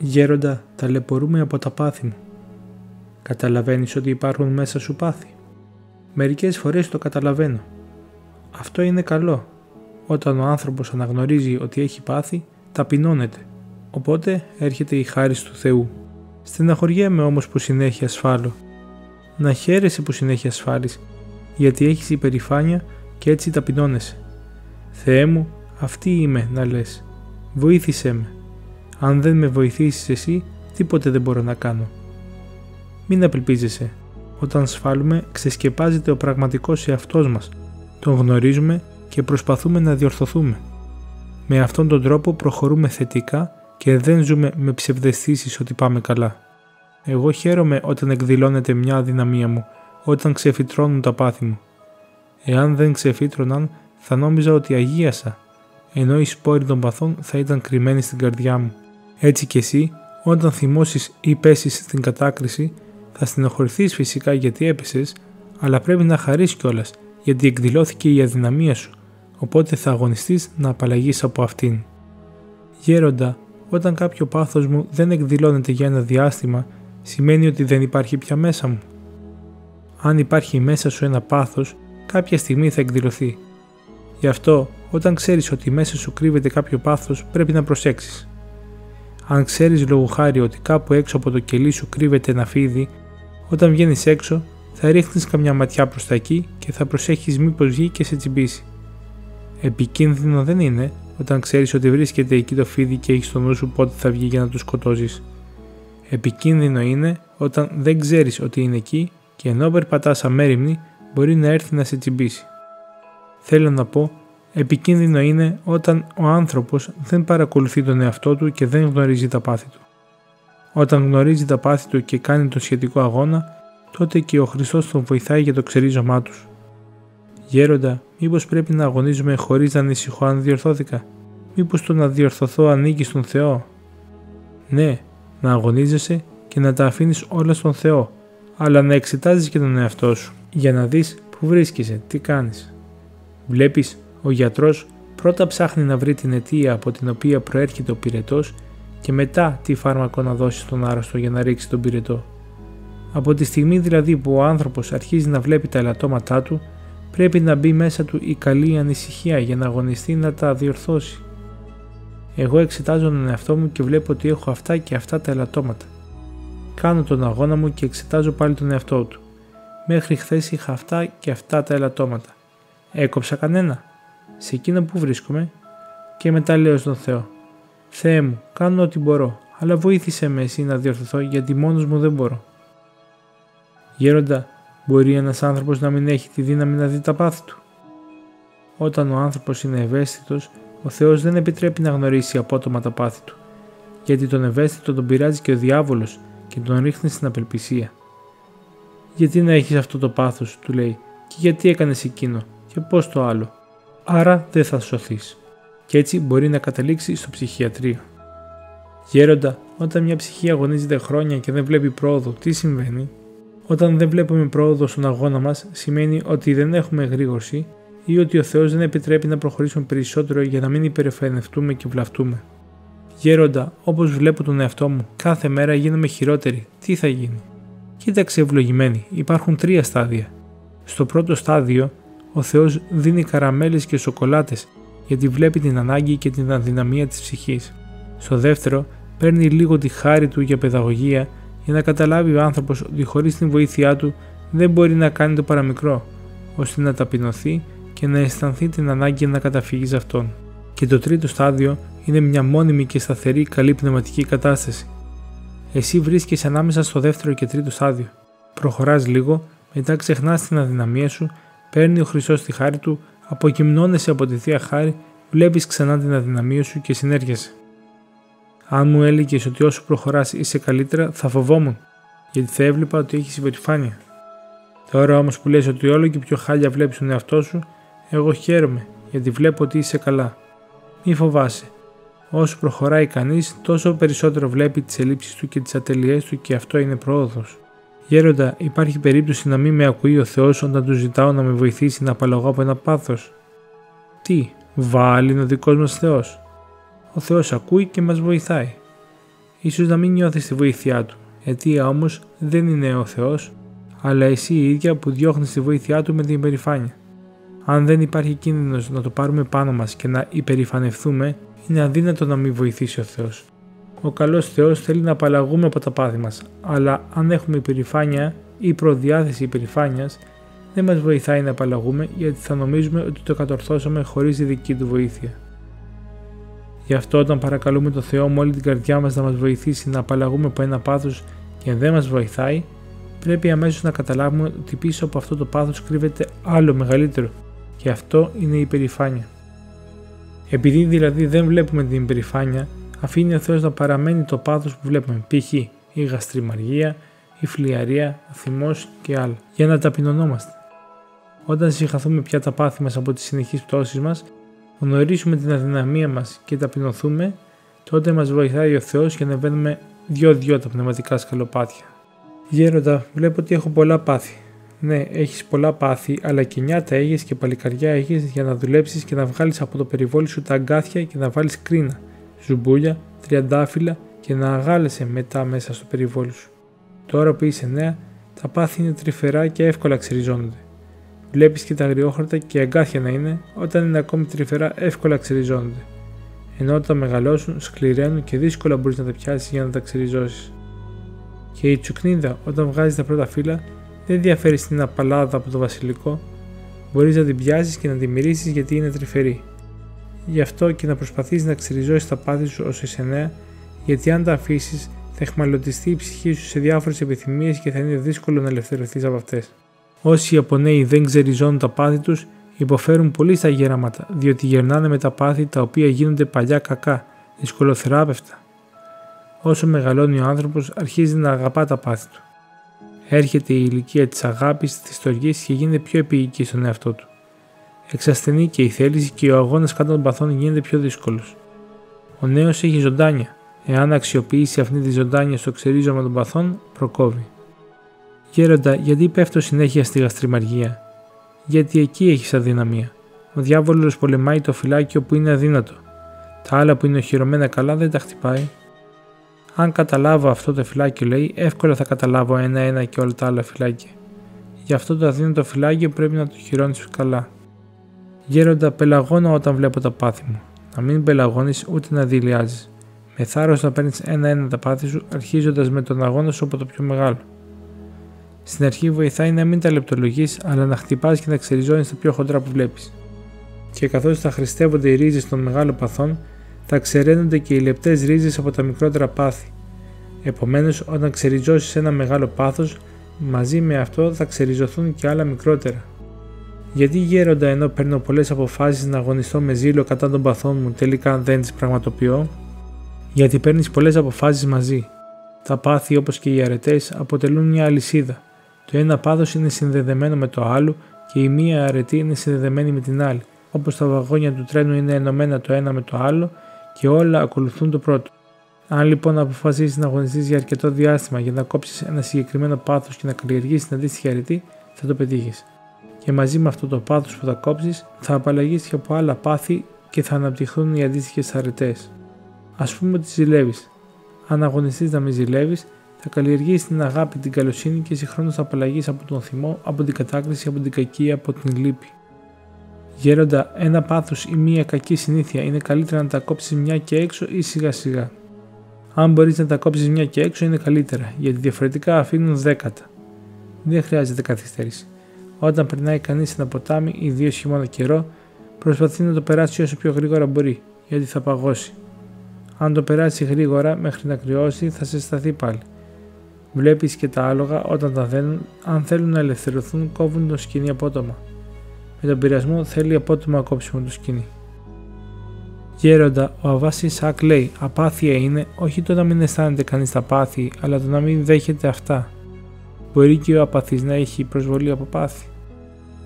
Γέροντα, ταλαιπωρούμε από τα πάθη μου. Καταλαβαίνεις ότι υπάρχουν μέσα σου πάθη? Μερικές φορές το καταλαβαίνω. Αυτό είναι καλό. Όταν ο άνθρωπος αναγνωρίζει ότι έχει πάθη, ταπεινώνεται. Οπότε έρχεται η χάρις του Θεού. Στεναχωριέμαι όμως που συνέχεια ασφάλω. Να χαίρεσαι που συνέχεια ασφάλεις, γιατί έχεις υπερηφάνεια και έτσι ταπεινώνεσαι. Θεέ μου, αυτή είμαι να λες. Βοήθησέ με. Αν δεν με βοηθήσεις εσύ, τίποτε δεν μπορώ να κάνω. Μην απελπίζεσαι. Όταν ασφάλουμε, ξεσκεπάζεται ο πραγματικός εαυτός μας. Τον γνωρίζουμε και προσπαθούμε να διορθωθούμε. Με αυτόν τον τρόπο προχωρούμε θετικά και δεν ζούμε με ψευδαισθήσεις ότι πάμε καλά. Εγώ χαίρομαι όταν εκδηλώνεται μια αδυναμία μου, όταν ξεφυτρώνουν τα πάθη μου. Εάν δεν ξεφύτρωναν, θα νόμιζα ότι αγίασα, ενώ οι σπόροι των παθών θα ήταν κρυμμένοι στην καρδιά μου. Έτσι κι εσύ, όταν θυμώσεις ή πέσεις στην κατάκριση, θα στενοχωρηθείς φυσικά γιατί έπεσες, αλλά πρέπει να χαρείς κιόλας, γιατί εκδηλώθηκε η αδυναμία σου, οπότε θα αγωνιστείς να απαλλαγείς από αυτήν. Γέροντα, όταν κάποιο πάθος μου δεν εκδηλώνεται για ένα διάστημα, σημαίνει ότι δεν υπάρχει πια μέσα μου. Αν υπάρχει μέσα σου ένα πάθος, κάποια στιγμή θα εκδηλωθεί. Γι' αυτό, όταν ξέρεις ότι μέσα σου κρύβεται κάποιο πάθος, πρέπει να προσέξεις. Αν ξέρεις λόγου χάρη ότι κάπου έξω από το κελί σου κρύβεται ένα φίδι, όταν βγαίνεις έξω, θα ρίχνεις καμιά ματιά προς τα εκεί και θα προσέχεις μήπως βγει και σε τσιμπήσει. Επικίνδυνο δεν είναι όταν ξέρεις ότι βρίσκεται εκεί το φίδι και έχεις στο νου σου πότε θα βγει για να το σκοτώσεις. Επικίνδυνο είναι όταν δεν ξέρεις ότι είναι εκεί και ενώ περπατάς αμέριμνη μπορεί να έρθει να σε τσιμπήσει. Θέλω να πω, επικίνδυνο είναι όταν ο άνθρωπος δεν παρακολουθεί τον εαυτό του και δεν γνωρίζει τα πάθη του. Όταν γνωρίζει τα πάθη του και κάνει τον σχετικό αγώνα, τότε και ο Χριστός τον βοηθάει για το ξερίζωμά τους. Γέροντα, μήπως πρέπει να αγωνίζουμε χωρίς να ανησυχώ αν διορθώθηκα? Μήπως το να διορθωθώ ανήκει στον Θεό? Ναι, να αγωνίζεσαι και να τα αφήνεις όλα στον Θεό, αλλά να εξετάζεις και τον εαυτό σου, για να δεις που βρίσκεσαι, τι κάνεις. Βλέπεις, ο γιατρός πρώτα ψάχνει να βρει την αιτία από την οποία προέρχεται ο πυρετός και μετά τι φάρμακο να δώσει στον άρρωστο για να ρίξει τον πυρετό. Από τη στιγμή δηλαδή που ο άνθρωπος αρχίζει να βλέπει τα ελαττώματά του, πρέπει να μπει μέσα του η καλή ανησυχία για να αγωνιστεί να τα διορθώσει. Εγώ εξετάζω τον εαυτό μου και βλέπω ότι έχω αυτά και αυτά τα ελαττώματα. Κάνω τον αγώνα μου και εξετάζω πάλι τον εαυτό του. Μέχρι χθες είχα αυτά και αυτά τα ελαττώματα. Έκοψα κανένα? Σε εκείνο που βρίσκομαι? Και μετά λέω στον Θεό: Θεέ μου, κάνω ό,τι μπορώ, αλλά βοήθησέ με εσύ να διορθωθώ γιατί μόνος μου δεν μπορώ. Γέροντα, μπορεί ένας άνθρωπος να μην έχει τη δύναμη να δει τα πάθη του? Όταν ο άνθρωπος είναι ευαίσθητος, ο Θεός δεν επιτρέπει να γνωρίσει απότομα τα πάθη του, γιατί τον ευαίσθητο τον πειράζει και ο διάβολος και τον ρίχνει στην απελπισία. Γιατί να έχεις αυτό το πάθος, του λέει, και γιατί έκανες εκείνο, και πώς το άλλο, άρα δεν θα σωθείς. Και έτσι μπορεί να καταλήξει στο ψυχιατρίο. Γέροντα, όταν μια ψυχή αγωνίζεται χρόνια και δεν βλέπει πρόοδο, τι συμβαίνει? Όταν δεν βλέπουμε πρόοδο στον αγώνα μας, σημαίνει ότι δεν έχουμε εγρήγορση ή ότι ο Θεός δεν επιτρέπει να προχωρήσουμε περισσότερο για να μην υπερηφανευτούμε και βλαφτούμε. Γέροντα, όπως βλέπω τον εαυτό μου, κάθε μέρα γίνομαι χειρότερη. Τι θα γίνει? Κοίταξε ευλογημένη, υπάρχουν 3 στάδια. Στο πρώτο στάδιο, ο Θεός δίνει καραμέλες και σοκολάτες γιατί βλέπει την ανάγκη και την αδυναμία της ψυχής. Στο δεύτερο, παίρνει λίγο τη χάρη του για παιδαγωγία για να καταλάβει ο άνθρωπος ότι χωρίς την βοήθειά του δεν μπορεί να κάνει το παραμικρό, ώστε να ταπεινωθεί και να αισθανθεί την ανάγκη να καταφύγει σε αυτόν. Και το τρίτο στάδιο είναι μια μόνιμη και σταθερή καλή πνευματική κατάσταση. Εσύ βρίσκεσαι ανάμεσα στο δεύτερο και τρίτο στάδιο. Προχωράς λίγο, μετά ξεχνάς την αδυναμία σου, παίρνει ο Χριστός τη χάρη του, αποκυμνώνεσαι από τη Θεία Χάρη, βλέπεις ξανά την αδυναμία σου και συνέρχεσαι. Αν μου έλεγες ότι όσο προχωράς είσαι καλύτερα, θα φοβόμουν, γιατί θα έβλεπα ότι έχεις υπερηφάνεια. Τώρα όμως που λες ότι όλο και πιο χάλια βλέπεις τον εαυτό σου, εγώ χαίρομαι, γιατί βλέπω ότι είσαι καλά. Μη φοβάσαι. Όσο προχωράει κανείς, τόσο περισσότερο βλέπει τις ελλείψεις του και τις ατελειές του και αυτό είναι πρόοδος. Γέροντα, υπάρχει περίπτωση να μην με ακούει ο Θεός όταν του ζητάω να με βοηθήσει να απαλλαγώ από ένα πάθος? Τι, βάλει είναι ο δικός μας Θεός? Ο Θεός ακούει και μας βοηθάει. Ίσως να μην νιώθεις τη βοήθειά του, αιτία όμως δεν είναι ο Θεός, αλλά εσύ η ίδια που διώχνεις τη βοήθειά του με την υπερηφάνεια. Αν δεν υπάρχει κίνδυνος να το πάρουμε πάνω μας και να υπερηφανευτούμε, είναι αδύνατο να μην βοηθήσει ο Θεός. Ο καλός Θεός θέλει να απαλλαγούμε από τα πάθη μας, αλλά αν έχουμε υπερηφάνεια ή προδιάθεση υπερηφάνειας, δεν μας βοηθάει να απαλλαγούμε γιατί θα νομίζουμε ότι το κατορθώσαμε χωρίς τη δική του βοήθεια. Γι' αυτό όταν παρακαλούμε τον Θεό με όλη την καρδιά μας να μας βοηθήσει να απαλλαγούμε από ένα πάθος και δεν μας βοηθάει, πρέπει αμέσως να καταλάβουμε ότι πίσω από αυτό το πάθος κρύβεται άλλο μεγαλύτερο και αυτό είναι η υπερηφάνεια. Επειδή δηλαδή δεν βλέπουμε την υπερηφάνεια, αφήνει ο Θεός να παραμένει το πάθος που βλέπουμε, π.χ. η γαστριμαργία, η φλιαρία, ο θυμός και άλλα, για να ταπεινωνόμαστε. Όταν συγχαθούμε πια τα πάθη μας από τις συνεχείς πτώσεις μας, γνωρίσουμε την αδυναμία μας και ταπεινωθούμε, τότε μας βοηθάει ο Θεός και ανεβαίνουμε δυο-δυο τα πνευματικά σκαλοπάτια. Γέροντα, βλέπω ότι έχω πολλά πάθη. Ναι, έχεις πολλά πάθη, αλλά και νιάτα έχεις και παλικαριά έχεις για να δουλέψεις και να βγάλεις από το περιβόλι σου τα αγκάθια και να βάλεις κρίνα, ζουμπούλια, τριαντάφυλλα και να αγάλεσαι μετά μέσα στο περιβόλι σου. Τώρα που είσαι νέα, τα πάθη είναι τρυφερά και εύκολα ξεριζώνονται. Βλέπεις και τα αγριόχορτα και αγκάθια να είναι, όταν είναι ακόμη τρυφερά εύκολα ξεριζώνονται. Ενώ όταν μεγαλώσουν, σκληραίνουν και δύσκολα μπορείς να τα πιάσεις για να τα ξεριζώσεις. Και η τσουκνίδα, όταν βγάζει τα πρώτα φύλλα, δεν διαφέρει στην απαλάδα από το βασιλικό, μπορείς να την πιάσεις και να την μυρίσεις γιατί είναι τρυφερή. Γι' αυτό και να προσπαθείς να ξεριζώσεις τα πάθη σου όσο είσαι νέα, γιατί αν τα αφήσεις, θα εχμαλωτιστεί η ψυχή σου σε διάφορες επιθυμίες και θα είναι δύσκολο να ελευθερωθείς από αυτές. Όσοι από νέοι δεν ξεριζώνουν τα πάθη τους, υποφέρουν πολύ στα γεράματα, διότι γερνάνε με τα πάθη τα οποία γίνονται παλιά κακά, δυσκολοθεράπευτα. Όσο μεγαλώνει ο άνθρωπος, αρχίζει να αγαπά τα πάθη του. Έρχεται η ηλικία της αγάπης, της στοργής και γίνεται πιο επίοικη στον εαυτό του. Εξασθενεί και η θέληση και ο αγώνας κατά των παθών γίνεται πιο δύσκολος. Ο νέος έχει ζωντάνια. Εάν αξιοποιήσει αυτή τη ζωντάνια στο ξερίζωμα των παθών, προκόβει. Γέροντα, γιατί πέφτω συνέχεια στη γαστριμαργία? Γιατί εκεί έχεις αδυναμία. Ο διάβολος πολεμάει το φυλάκιο που είναι αδύνατο. Τα άλλα που είναι οχυρωμένα καλά δεν τα χτυπάει. Αν καταλάβω αυτό το φυλάκιο, λέει, εύκολα θα καταλάβω ένα-ένα και όλα τα άλλα φυλάκια. Γι' αυτό το αδύνατο φυλάκιο πρέπει να το χειρώνεις καλά. Γέροντα, πελαγώνω όταν βλέπω τα πάθη μου. Να μην πελαγώνεις ούτε να δειλιάζεις. Με θάρρος να παίρνεις ένα-ένα τα πάθη σου, αρχίζοντας με τον αγώνα σου από το πιο μεγάλο. Στην αρχή βοηθάει να μην τα λεπτολογείς, αλλά να χτυπάς και να ξεριζώνεις τα πιο χοντρά που βλέπεις. Και καθώς θα χρηστεύονται οι ρίζες των μεγάλων παθών, θα ξεραίνονται και οι λεπτές ρίζες από τα μικρότερα πάθη. Επομένως, όταν ξεριζώσεις ένα μεγάλο πάθος, μαζί με αυτό θα ξεριζωθούν και άλλα μικρότερα. Γιατί γέροντα, ενώ παίρνω πολλές αποφάσεις να αγωνιστώ με ζήλο κατά των παθών μου, τελικά δεν τις πραγματοποιώ? Γιατί παίρνεις πολλές αποφάσεις μαζί. Τα πάθη, όπως και οι αρετές, αποτελούν μια αλυσίδα. Το ένα πάθος είναι συνδεδεμένο με το άλλο και η μία αρετή είναι συνδεδεμένη με την άλλη, όπως τα βαγόνια του τρένου είναι ενωμένα το ένα με το άλλο και όλα ακολουθούν το πρώτο. Αν λοιπόν αποφασίσεις να αγωνιστείς για αρκετό διάστημα για να κόψεις ένα συγκεκριμένο πάθος και να καλλιεργήσεις την αντίστοιχη αρετή, θα το πετύχεις. Και μαζί με αυτό το πάθος που θα κόψεις, θα απαλλαγείς και από άλλα πάθη και θα αναπτυχθούν οι αντίστοιχες αρετές. Ας πούμε ότι ζηλεύεις. Αν αγωνιστείς να μην ζηλεύεις, θα καλλιεργήσεις την αγάπη, την καλοσύνη και συγχρόνως θα απαλλαγείς από τον θυμό, από την κατάκριση, από την κακία, από την λύπη. Γέροντα, ένα πάθος ή μία κακή συνήθεια είναι καλύτερα να τα κόψεις μια και έξω ή σιγά σιγά. Αν μπορείς να τα κόψεις μια και έξω είναι καλύτερα, γιατί διαφορετικά αφήνουν δέκατα. Δεν χρειάζεται καθυστέρηση. Όταν περνάει κανείς ένα ποτάμι, ιδίως χειμώνα καιρό, προσπαθεί να το περάσει όσο πιο γρήγορα μπορεί, γιατί θα παγώσει. Αν το περάσει γρήγορα μέχρι να κρυώσει, θα σε σταθεί πάλι. Βλέπεις και τα άλογα όταν τα δένουν, αν θέλουν να ελευθερωθούν, κόβουν το σκοινί απότομα. Με τον πειρασμό θέλει απότομα κόψιμο το σκοινί. Γέροντα, ο Αββάς Ισαάκ λέει: απάθεια είναι όχι το να μην αισθάνεται κανείς τα πάθη, αλλά το να μην δέχεται αυτά. Μπορεί και ο απαθής να έχει προσβολή από πάθη.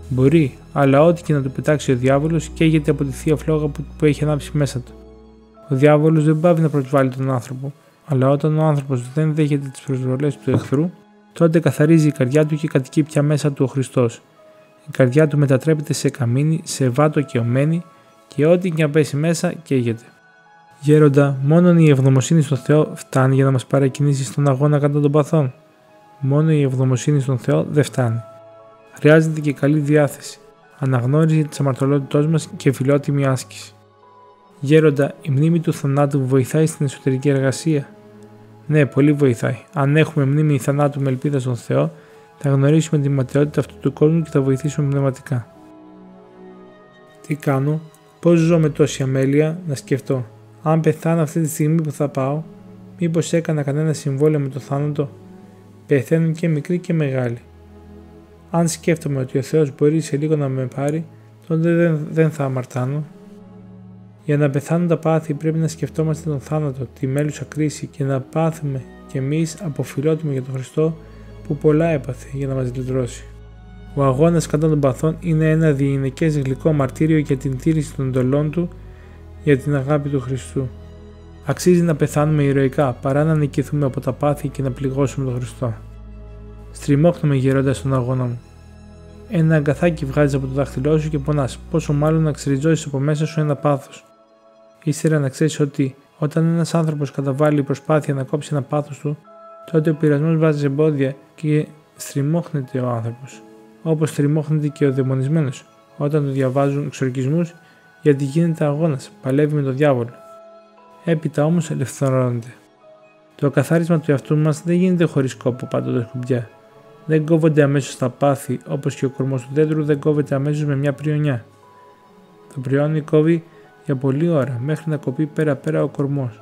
Μπορεί, αλλά ό,τι και να του πετάξει ο διάβολος καίγεται από τη θεία φλόγα που έχει ανάψει μέσα του. Ο διάβολος δεν πάβει να προσβάλλει τον άνθρωπο, αλλά όταν ο άνθρωπος δεν δέχεται τις προσβολές του εχθρού, τότε καθαρίζει η καρδιά του και κατοικεί πια μέσα του ο Χριστός. Η καρδιά του μετατρέπεται σε καμίνι, σε βάτο και ομένη και ό,τι και να πέσει μέσα καίγεται. Γέροντα, μόνον η ευγνωμοσύνη στον Θεό φτάνει για να μας παρακινήσει στον αγώνα κατά των παθών. Μόνο η ευγνωμοσύνη στον Θεό δεν φτάνει. Χρειάζεται και καλή διάθεση, αναγνώριση της αμαρτωλότητός μας και φιλότιμη άσκηση. Γέροντα, η μνήμη του θανάτου βοηθάει στην εσωτερική εργασία. Ναι, πολύ βοηθάει. Αν έχουμε μνήμη θανάτου με ελπίδα στον Θεό, θα γνωρίσουμε τη ματαιότητα αυτού του κόσμου και θα βοηθήσουμε πνευματικά. Τι κάνω, πώς ζω με τόση αμέλεια, να σκεφτώ. Αν πεθάνω αυτή τη στιγμή που θα πάω, μήπως έκανα κανένα συμβόλαιο με το θάνατο? Πεθαίνουν και μικροί και μεγάλοι. Αν σκέφτομαι ότι ο Θεός μπορεί σε λίγο να με πάρει, τότε δεν θα αμαρτάνω. Για να πεθάνουν τα πάθη πρέπει να σκεφτόμαστε τον θάνατο, τη μέλουσα κρίση και να πάθουμε κι εμείς αποφυλότιμοι για τον Χριστό που πολλά έπαθε για να μας λυτρώσει. Ο αγώνας κατά των παθών είναι ένα διηνεκές γλυκό μαρτύριο για την τήρηση των εντολών του, για την αγάπη του Χριστού. Αξίζει να πεθάνουμε ηρωικά παρά να νικηθούμε από τα πάθη και να πληγώσουμε τον Χριστό. Στριμώχνουμε γερόντα στον αγώνα μου. Ένα αγκαθάκι βγάζεις από το δάχτυλό σου και πονάς, πόσο μάλλον να ξεριζώσεις από μέσα σου ένα πάθος. Ύστερα να ξέρεις ότι όταν ένας άνθρωπος καταβάλει προσπάθεια να κόψει ένα πάθος του, τότε ο πειρασμός βάζει εμπόδια και στριμώχνεται ο άνθρωπος. Όπως στριμώχνεται και ο δαιμονισμένος όταν του διαβάζουν εξορκισμούς, γιατί γίνεται αγώνας, παλεύει με τον διάβολο. Έπειτα όμως ελευθερώνεται. Το καθάρισμα του εαυτού μας δεν γίνεται χωρίς κόπο πάντοτε σκουμπιά. Δεν κόβονται αμέσως τα πάθη, όπως και ο κορμός του δέντρου δεν κόβεται αμέσως με μια πριονιά. Το πριόνι κόβει για πολλή ώρα, μέχρι να κοπεί πέρα-πέρα ο κορμός.